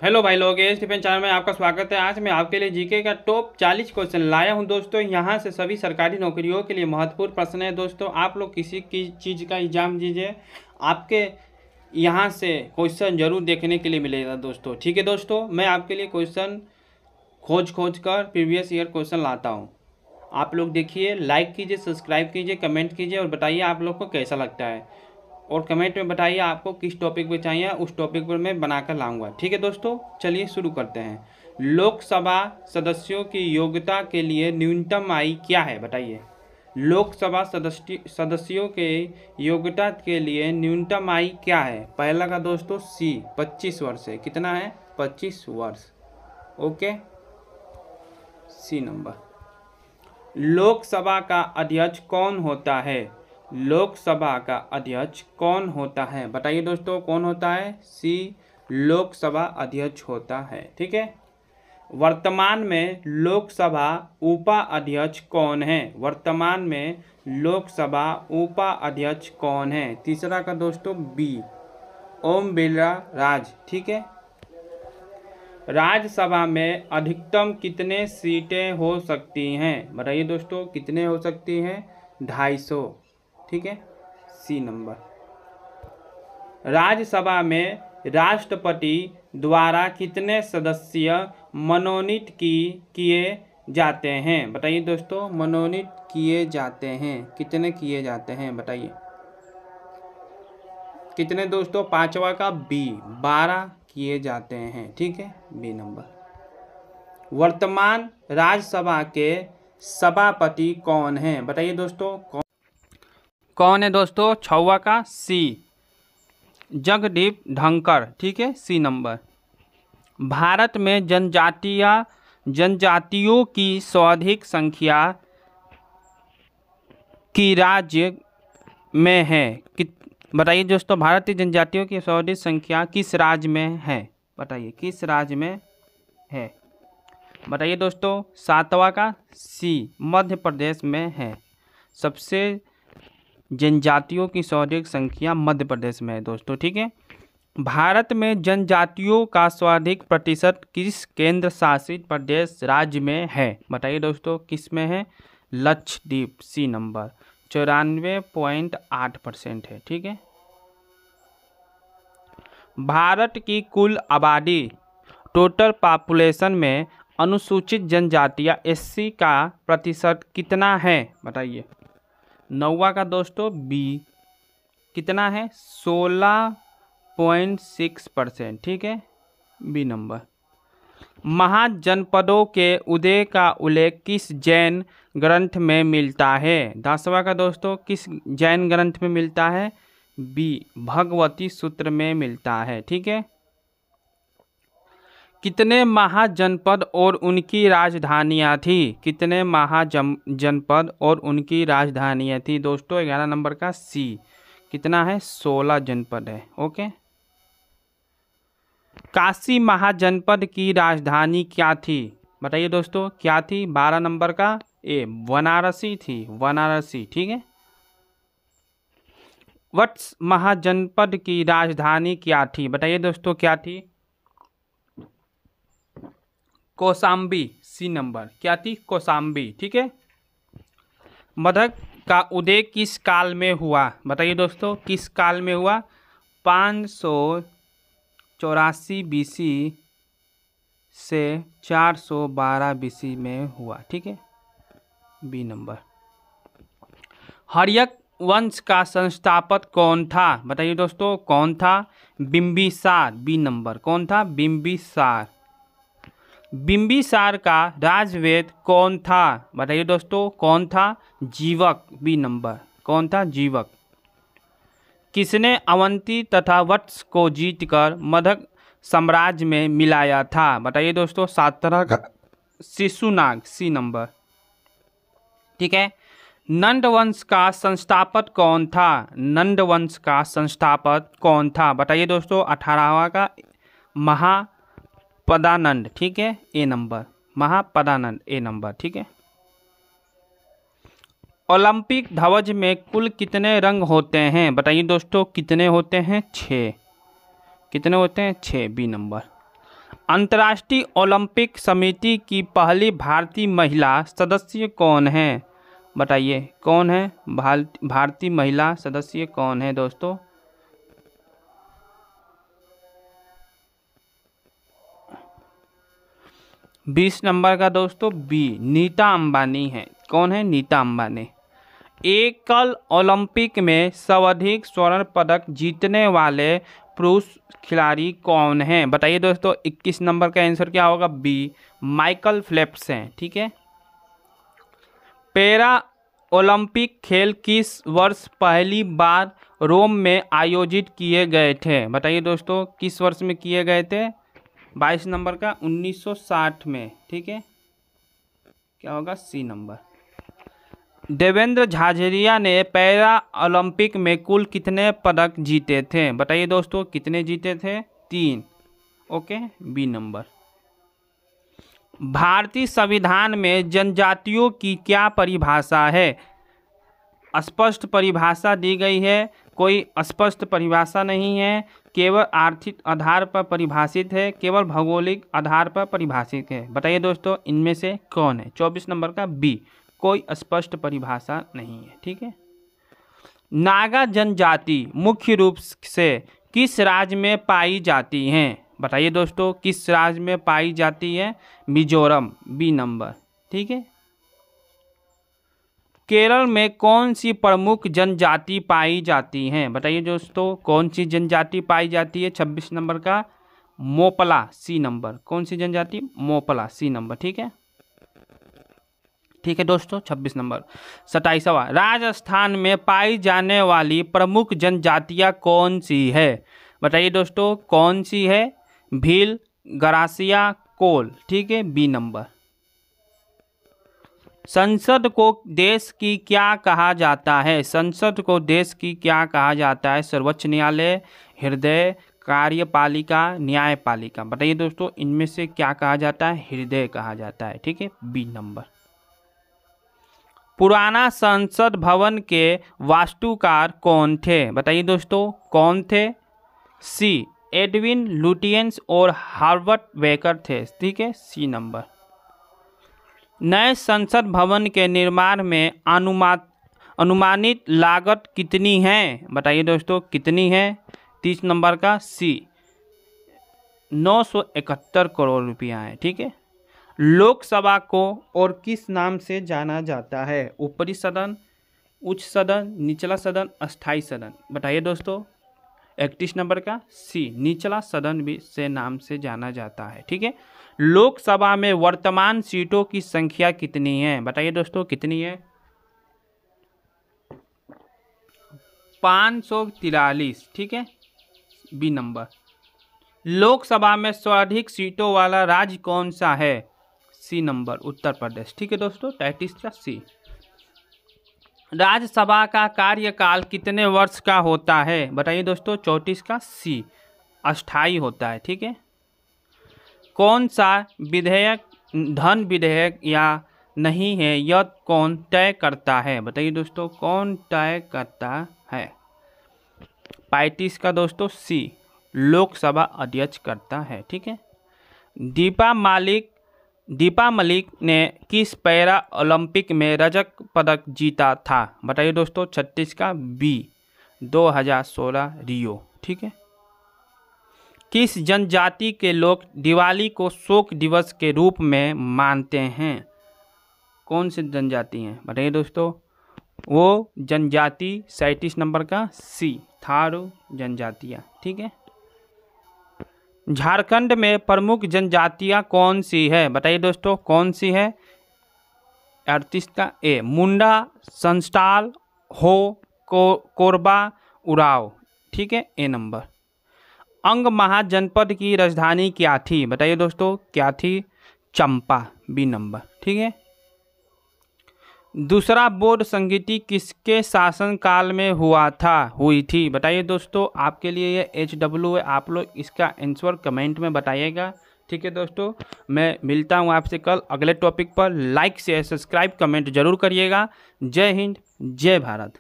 Hello भाई लोग, S defence channel में आपका स्वागत है। आज मैं आपके लिए जीके का टॉप 40 क्वेश्चन लाया हूं दोस्तों। यहां से सभी सरकारी नौकरियों के लिए महत्वपूर्ण प्रश्न है दोस्तों। आप लोग किसी की चीज़ का एग्जाम दीजिए, आपके यहां से क्वेश्चन जरूर देखने के लिए मिलेगा दोस्तों। ठीक है दोस्तों, मैं आपके लिए क्वेश्चन खोज कर प्रीवियस ईयर क्वेश्चन लाता हूँ। आप लोग देखिए, लाइक कीजिए, सब्सक्राइब कीजिए, कमेंट कीजिए और बताइए आप लोग को कैसा लगता है। और कमेंट में बताइए आपको किस टॉपिक पे चाहिए, उस टॉपिक पर मैं बनाकर लाऊंगा। ठीक है दोस्तों, चलिए शुरू करते हैं। लोकसभा सदस्यों की योग्यता के लिए न्यूनतम आयु क्या है, बताइए। लोकसभा सदस्यों के योग्यता के लिए न्यूनतम आयु क्या है? पहला का दोस्तों सी 25 वर्ष है। कितना है? 25 वर्ष। ओके, सी नंबर। लोकसभा का अध्यक्ष कौन होता है? लोकसभा का अध्यक्ष कौन होता है, बताइए दोस्तों, कौन होता है? सी लोकसभा अध्यक्ष होता है। ठीक है। वर्तमान में लोकसभा उपाध्यक्ष कौन है? वर्तमान में लोकसभा उपाध्यक्ष कौन है? तीसरा का दोस्तों बी ओम बिरला राज। ठीक है। राज्यसभा में अधिकतम कितने सीटें हो सकती हैं, बताइए दोस्तों, कितने हो सकती हैं? 250। ठीक है, सी नंबर। राज्यसभा में राष्ट्रपति द्वारा कितने सदस्य मनोनीत किए जाते हैं, बताइए दोस्तों, मनोनीत किए जाते हैं। कितने किए जाते हैं, बताइए कितने दोस्तों? पांचवा का बी 12 किए जाते हैं। ठीक है, बी नंबर। वर्तमान राज्यसभा के सभापति कौन है, बताइए दोस्तों, कौन है दोस्तों? छवा का सी जगदीप धनखड़। ठीक है, सी नंबर। भारत में जनजातियों की सर्वाधिक संख्या की राज्य में है, बताइए दोस्तों, भारतीय जनजातियों की सर्वाधिक संख्या किस राज्य में है, बताइए किस राज्य में है? बताइए दोस्तों, सातवां का सी मध्य प्रदेश में है। सबसे जनजातियों की सर्वाधिक संख्या मध्य प्रदेश में है दोस्तों। ठीक है। भारत में जनजातियों का सर्वाधिक प्रतिशत किस केंद्र शासित प्रदेश राज्य में है, बताइए दोस्तों, किस में है? लक्षद्वीप, सी नंबर। 94.8% है। ठीक है। भारत की कुल आबादी टोटल पॉपुलेशन में अनुसूचित जनजातियां एससी का प्रतिशत कितना है, बताइए। नौवा का दोस्तों बी कितना है? 16.6%। ठीक है, बी नंबर। महाजनपदों के उदय का उल्लेख किस जैन ग्रंथ में मिलता है? 10वां का दोस्तों किस जैन ग्रंथ में मिलता है? बी भगवती सूत्र में मिलता है। ठीक है। कितने महाजनपद और उनकी राजधानियां थी? कितने महाजनपद और उनकी राजधानियां थी दोस्तों? 11 नंबर का सी कितना है? 16 जनपद है। ओके। काशी महाजनपद की राजधानी क्या थी, बताइए दोस्तों, क्या थी? 12 नंबर का ए बनारसी थी, बनारसी। ठीक है। वत्स महाजनपद की राजधानी क्या थी, बताइए दोस्तों, क्या थी? Kaushambi, C number. क्या थी? कौशाम्बी। ठीक है। मगध का उदय किस काल में हुआ, बताइए दोस्तों, किस काल में हुआ? 584 बीसी से 412 बीसी में हुआ। ठीक है, बी नंबर। हर्यक वंश का संस्थापक कौन था, बताइए दोस्तों, कौन था? Bimbisara, B number. कौन था? बिंबिसार। बिंबिसार का राजवेद कौन था, बताइए दोस्तों, कौन था? जीवक, बी नंबर। कौन था? जीवक। किसने अवंती तथा वत्स को जीतकर मगध साम्राज्य में मिलाया था, बताइए दोस्तों, सातरा का शिशुनाग, सी नंबर। ठीक है। नंद वंश का संस्थापक कौन था? नंद वंश का संस्थापक कौन था, बताइए दोस्तों, 18वां का महापदानंद। ठीक है, ए नंबर। महापदानंद, ए नंबर। ठीक है। ओलंपिक ध्वज में कुल कितने रंग होते हैं, बताइए दोस्तों, कितने होते हैं? 6। कितने होते हैं? 6, बी नंबर। अंतर्राष्ट्रीय ओलंपिक समिति की पहली भारतीय महिला सदस्य कौन है? बताइए कौन है भारतीय महिला सदस्य कौन है दोस्तों? बीस नंबर का दोस्तों बी, नीता अंबानी है। कौन है? नीता अंबानी। एकल ओलंपिक में सर्वाधिक स्वर्ण पदक जीतने वाले पुरुष खिलाड़ी कौन हैं? बताइए दोस्तों। 21 नंबर का आंसर क्या होगा? बी, माइकल फेल्प्स हैं। ठीक है। पैरा ओलंपिक खेल किस वर्ष पहली बार रोम में आयोजित किए गए थे? बताइए दोस्तों, किस वर्ष में किए गए थे? 22 नंबर का 1960 में। ठीक है, क्या होगा? सी नंबर। देवेंद्र झाझरिया ने पैरा ओलंपिक में कुल कितने पदक जीते थे? बताइए दोस्तों, कितने जीते थे? 3। Okay, B number. भारतीय संविधान में जनजातियों की क्या परिभाषा है? स्पष्ट परिभाषा दी गई है, कोई स्पष्ट परिभाषा नहीं है, केवल आर्थिक आधार पर परिभाषित है, केवल भौगोलिक आधार पर परिभाषित है। बताइए दोस्तों, इनमें से कौन है? 24 नंबर का बी, कोई स्पष्ट परिभाषा नहीं है। ठीक है। नागा जनजाति मुख्य रूप से किस राज्य में पाई जाती हैं? बताइए दोस्तों, किस राज्य में पाई जाती है? Mizoram, B number. ठीक है। केरल में कौन सी प्रमुख जनजाति पाई जाती हैं? बताइए दोस्तों, कौन सी जनजाति पाई जाती है? 26 नंबर का मोपला, सी नंबर। कौन सी जनजाति? Moplah, C number. ठीक है। ठीक है दोस्तों, 26 नंबर। 27वां, राजस्थान में पाई जाने वाली प्रमुख जनजातियां कौन सी है? बताइए दोस्तों, कौन सी है? भील, गरासिया, कोल। ठीक है, बी नंबर। संसद को देश की क्या कहा जाता है? संसद को देश की क्या कहा जाता है? सर्वोच्च न्यायालय, हृदय, कार्यपालिका, न्यायपालिका। बताइए दोस्तों, इनमें से क्या कहा जाता है? हृदय कहा जाता है। ठीक है, बी नंबर। पुराना संसद भवन के वास्तुकार कौन थे? बताइए दोस्तों, कौन थे? सी, एडविन लुटियंस और हार्वर्ड बेकर थे। ठीक है, सी नंबर। नए संसद भवन के निर्माण में अनुमानित लागत कितनी है? बताइए दोस्तों, कितनी है? 30 नंबर का सी, 971 करोड़ रुपया है। ठीक है। लोकसभा को और किस नाम से जाना जाता है? ऊपरी सदन, उच्च सदन, निचला सदन, अस्थाई सदन। बताइए दोस्तों। 31 नंबर का सी, निचला सदन भी से नाम से जाना जाता है। ठीक है। लोकसभा में वर्तमान सीटों की संख्या कितनी है? बताइए दोस्तों, कितनी है? 543। ठीक है, बी नंबर। लोकसभा में सर्वाधिक सीटों वाला राज्य कौन सा है? सी नंबर, उत्तर प्रदेश। ठीक है दोस्तों, 33 का सी। राज्यसभा का कार्यकाल कितने वर्ष का होता है? बताइए दोस्तों, 34 का सी, अस्थायी होता है। ठीक है। कौन सा विधेयक धन विधेयक या नहीं है, यह कौन तय करता है? बताइए दोस्तों, कौन तय करता है? 35 का दोस्तों सी, लोकसभा अध्यक्ष करता है। ठीक है। दीपा मलिक ने किस पैरा ओलंपिक में रजत पदक जीता था? बताइए दोस्तों, 36 का बी, 2016 रियो। ठीक है। किस जनजाति के लोग दिवाली को शोक दिवस के रूप में मानते हैं? कौन सी जनजाति हैं? बताइए दोस्तों। वो जनजाति 37 नंबर का सी, थारू जनजातियाँ। ठीक है। झारखंड में प्रमुख जनजातियाँ कौन सी है? बताइए दोस्तों, कौन सी है? 38 का ए, मुंडा, संस्टाल, हो, कोरबा, उराव। ठीक है, ए नंबर। अंग महाजनपद की राजधानी क्या थी? बताइए दोस्तों, क्या थी? चंपा, बी नंबर। ठीक है। दूसरा बोर्ड संगीति किसके शासनकाल में हुई थी? बताइए दोस्तों, आपके लिए ये HW है, आप लोग इसका आंसर कमेंट में बताइएगा। ठीक है दोस्तों, मैं मिलता हूँ आपसे कल अगले टॉपिक पर। लाइक शेयर सब्सक्राइब कमेंट जरूर करिएगा। जय हिंद, जय भारत।